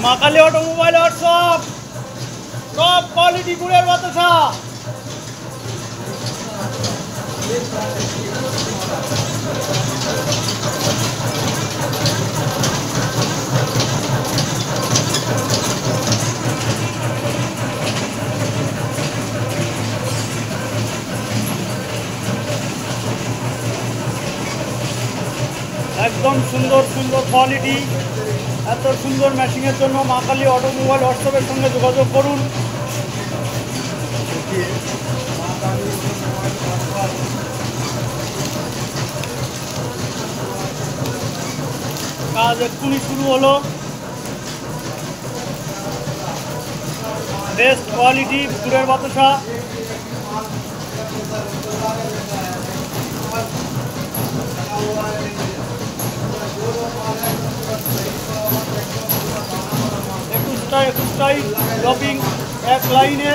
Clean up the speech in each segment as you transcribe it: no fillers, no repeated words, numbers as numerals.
মা Kali automobile workshop, top quality গুড়ের বাতাসা। একদম সুন্দর সুন্দর কোয়ালিটি, এত সুন্দর মেশিনের জন্য মা কালী অটোমোবাইল ওয়ার্কশপের সঙ্গে যোগাযোগ করুন। কাজ এক্ষুনি শুরু হলো। বেস্ট কোয়ালিটি গুড়ের বাতাসা। একুশটাই ড্রপিং এক লাইনে।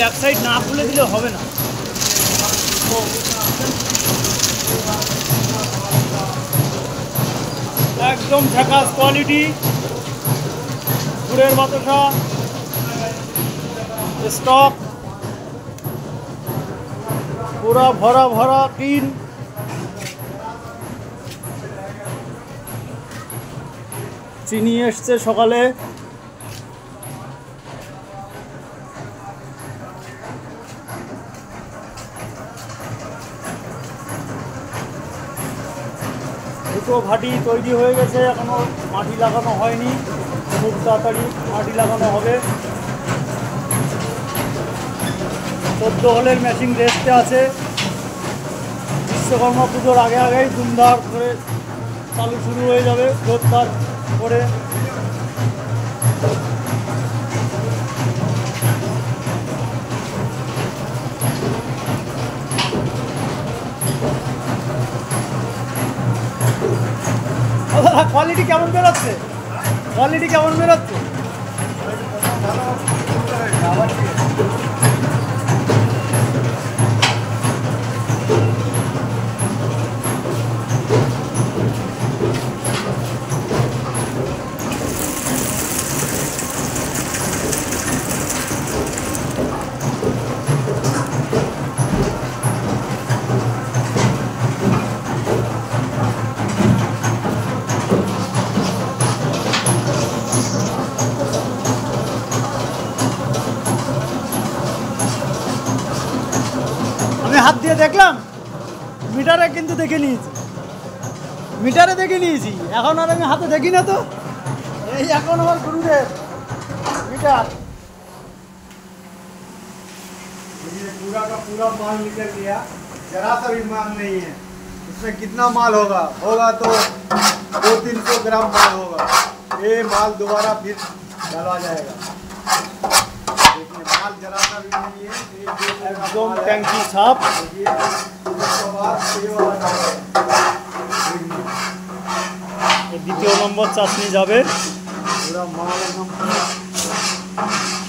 এক সাইড না খুলে দিলে হবে না। একদম ঝাকাস কোয়ালিটি গুড়ের বাতাসা। স্টক পুরা ভরা ভরা টিন। চিনি এসছে সকালে। দুটো ঘাটি তৈরি হয়ে গেছে, এখনো মাটি লাগানো হয়নি, খুব তাড়াতাড়ি মাটি লাগানো হবে। 14 হলের মেশিন রেস্টে আছে। বিশ্বকর্মা পুজোর আগে আগেই ধুমধাম করে চালু শুরু হয়ে যাবে জোরদার করে। কোয়ালিটি কেমন বেরোচ্ছে? কোয়ালিটি কেমন বেরোচ্ছে? হাত দিয়ে দেখলাম, মিটারে কিন্তু দেখে নিয়েছি, মিটারে দেখে নিয়েছি। এখন আর আমি হাতে দেখি না। তো এই এখন আমার গুরুদেব মিটার। पूरा का पूरा माल निकल गया, जरा सा भी माल नहीं है। इसमें कितना माल होगा तो 200-300 ग्राम माल होगा। ये माल दोबारा फिर डाला जाएगा। देखिए माल जरा सा भी नहीं है, एकदम टैंकी साफ। দ্বিতীয় নম্বর চাষনি যাবে। पूरा माल एकदम